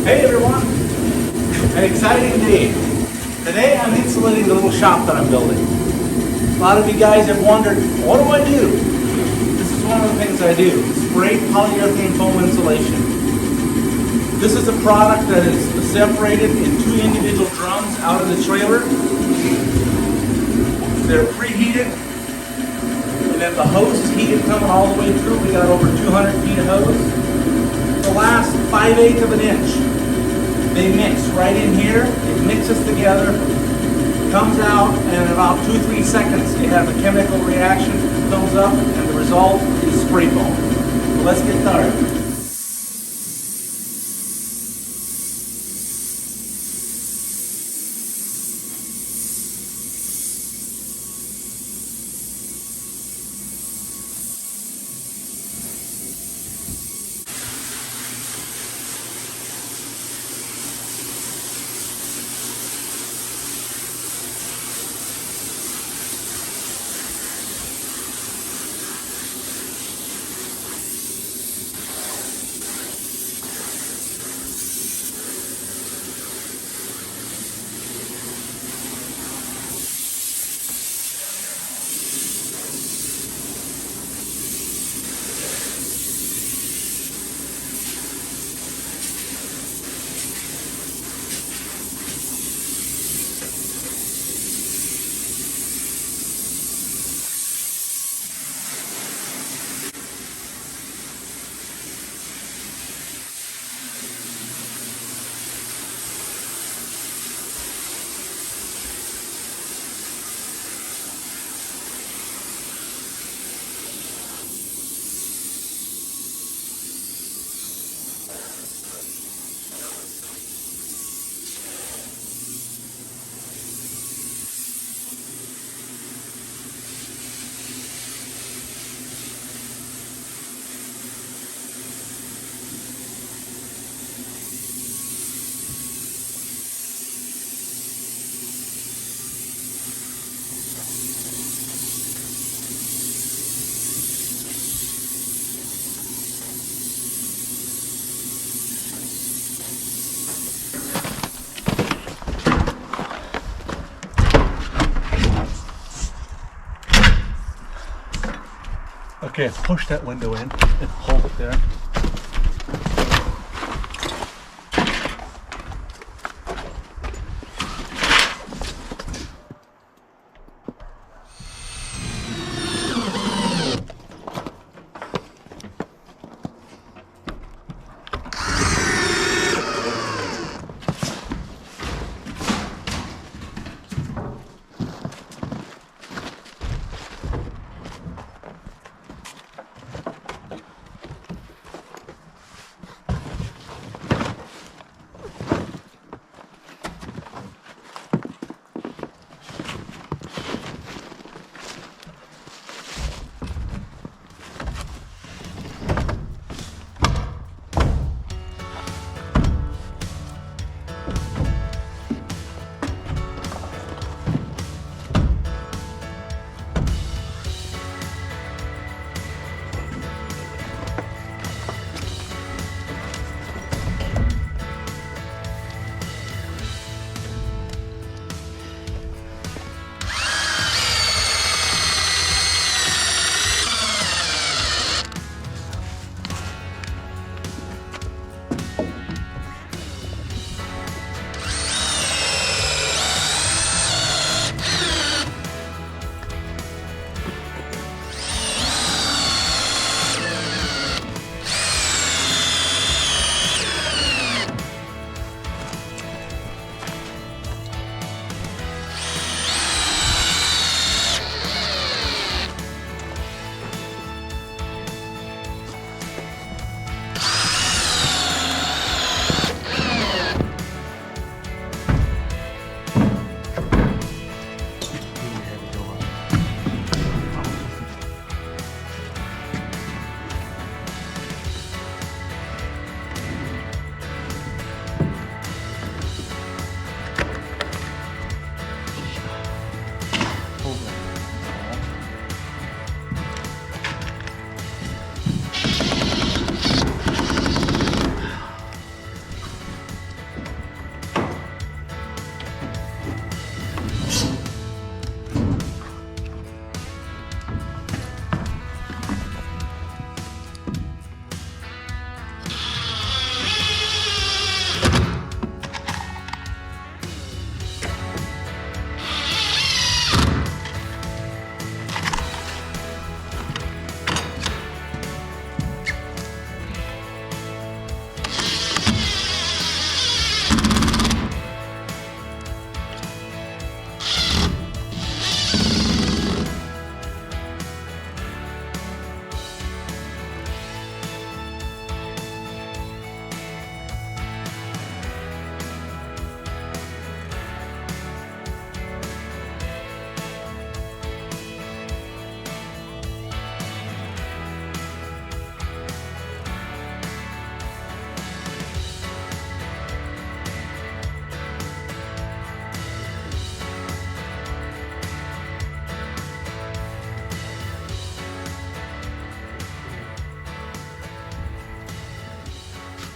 Hey everyone, an exciting day. Today I'm insulating the little shop that I'm building. A lot of you guys have wondered, what do I do? This is one of the things I do, spray polyurethane foam insulation. This is a product that is separated in two individual drums out of the trailer. They're preheated, and then the hose is heated coming all the way through. We got over 200 feet of hose. The last 5/8 of an inch, they mix right in here. It mixes together, comes out, and in about 2-3 seconds, it has a chemical reaction, comes up, and the result is spray foam. So let's get started. Okay, push that window in and hold it there.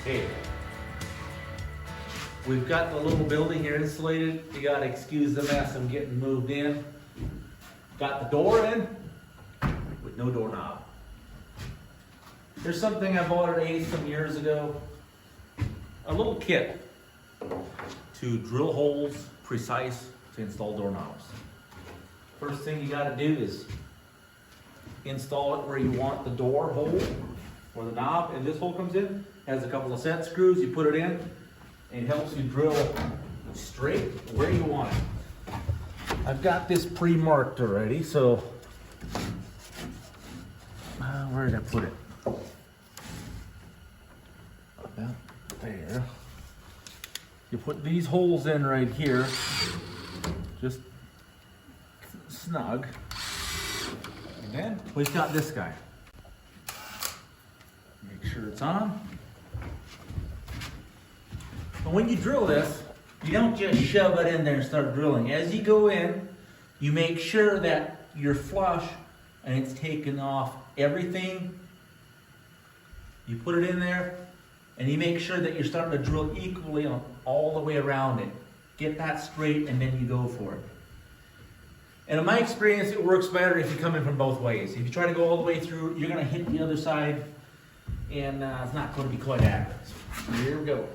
Okay. We've got the little building here insulated. You gotta excuse the mess. I'm getting moved in. Got the door in with no doorknob. There's something I bought at Ace some years ago. A little kit to drill holes precise to install doorknobs. First thing you gotta do is install it where you want the door hole or the knob, and this hole comes in. Has a couple of set screws, you put it in, and it helps you drill straight where you want it. I've got this pre-marked already, so where did I put it? About there. You put these holes in right here, just snug. And then we've got this guy. Make sure it's on. And when you drill this, you don't just shove it in there and start drilling. As you go in, you make sure that you're flush and it's taken off everything. You put it in there and you make sure that you're starting to drill equally on all the way around it. Get that straight and then you go for it. And in my experience, it works better if you come in from both ways. If you try to go all the way through, you're gonna hit the other side and it's not gonna be quite accurate. So here we go.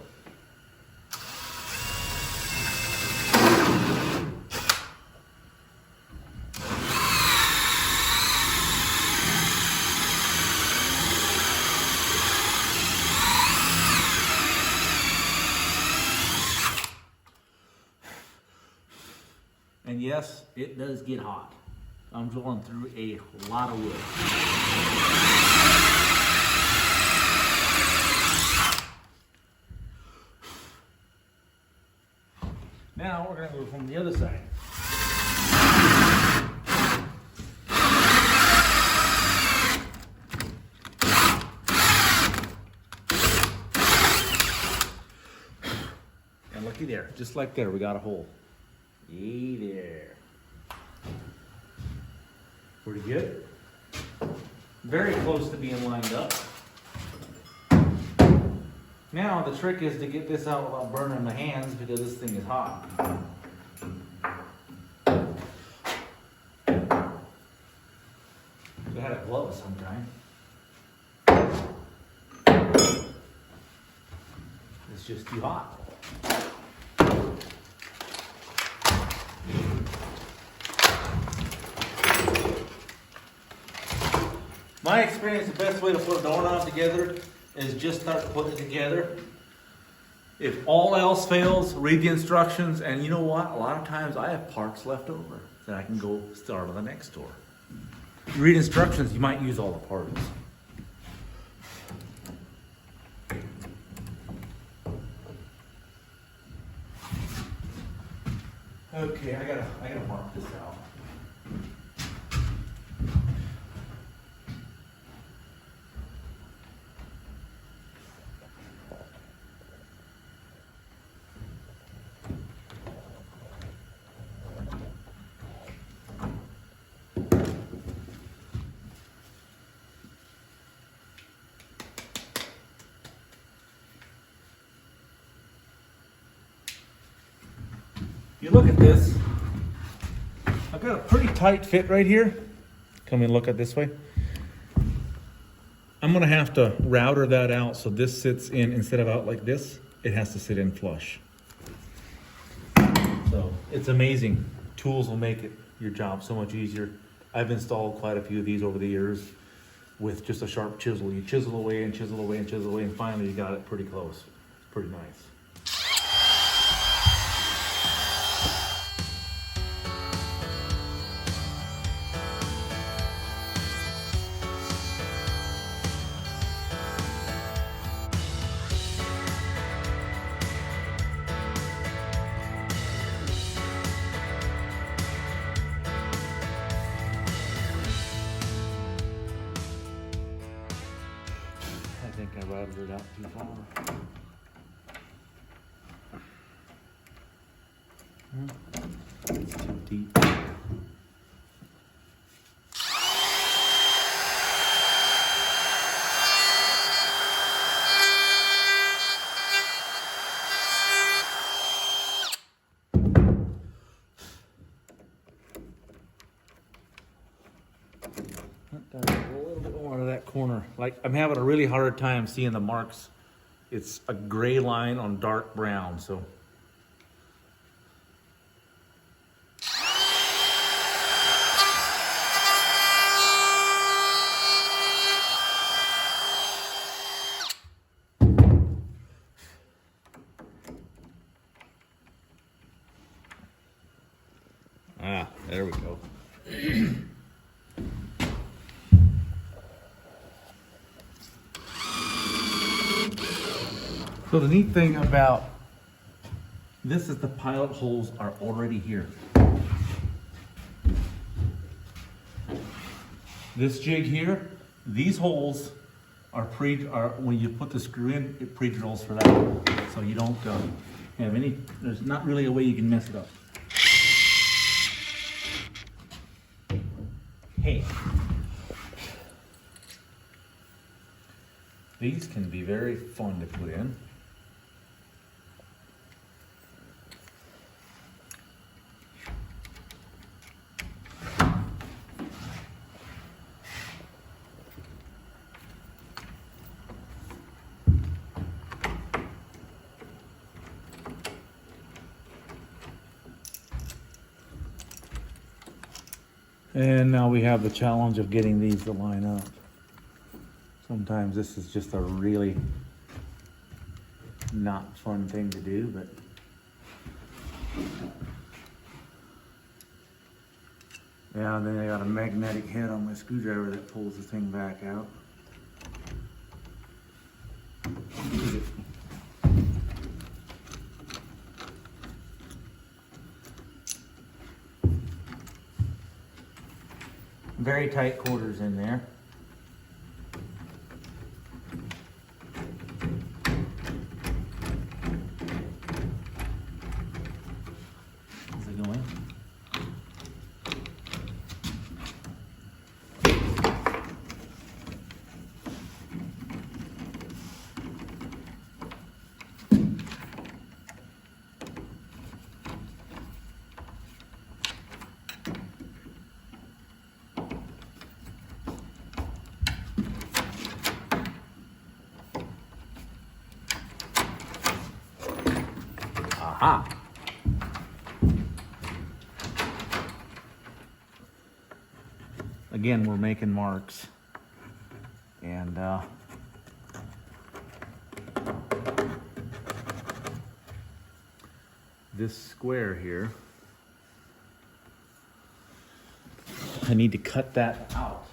And yes, it does get hot. I'm drilling through a lot of wood. Now we're gonna go from the other side. And looky there, just like there, we got a hole. Hey there. Pretty good. Very close to being lined up. Now the trick is to get this out without burning my hands because this thing is hot. You had a glove sometime. It's just too hot. My experience, the best way to put a doorknob together is just start putting it together. If all else fails, read the instructions, and you know what? A lot of times I have parts left over that I can go start on the next door. You read instructions, you might use all the parts. Okay, I gotta mark this out. You look at this, I've got a pretty tight fit right here. Come and look at this way. I'm gonna have to router that out so this sits in, instead of out like this, it has to sit in flush. So it's amazing. Tools will make your job so much easier. I've installed quite a few of these over the years with just a sharp chisel. You chisel away and chisel away and chisel away, and finally you got it pretty close. It's pretty nice. I think I routed it out too far. It's too deep. like I'm having a really hard time seeing the marks. It's a gray line on dark brown, so. Ah, there we go. So the neat thing about this is the pilot holes are already here. This jig here, these holes are when you put the screw in, it pre-drills for that. So you don't have any, there's not really a way you can mess it up. Hey. These can be very fun to put in. And now we have the challenge of getting these to line up. Sometimes this is just a really not fun thing to do, but yeah, and then I got a magnetic head on my screwdriver that pulls the thing back out. Very tight quarters in there. How's it going? Aha! Again, we're making marks. And this square here, I need to cut that out.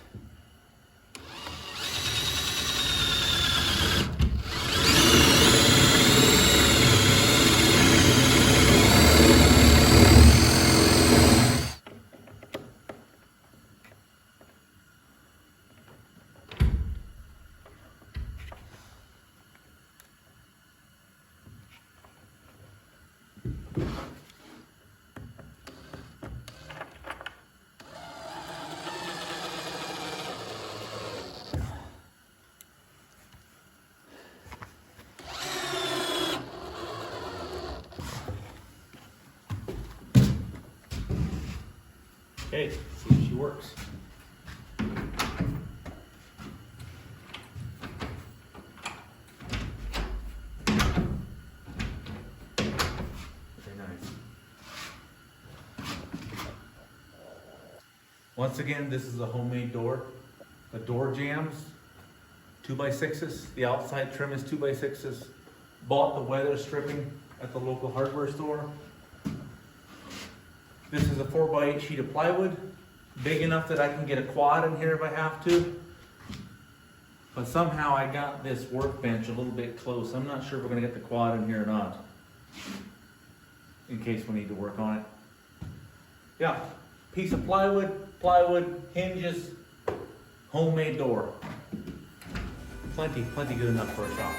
Okay, see if she works. Very nice. Once again, this is a homemade door. The door jambs, 2x6s. The outside trim is 2x6s. Bought the weather stripping at the local hardware store. This is a 4x8 sheet of plywood, big enough that I can get a quad in here if I have to. But somehow I got this workbench a little bit close. I'm not sure if we're gonna get the quad in here or not, in case we need to work on it. Yeah, piece of plywood, hinges, homemade door. Plenty good enough for a shop.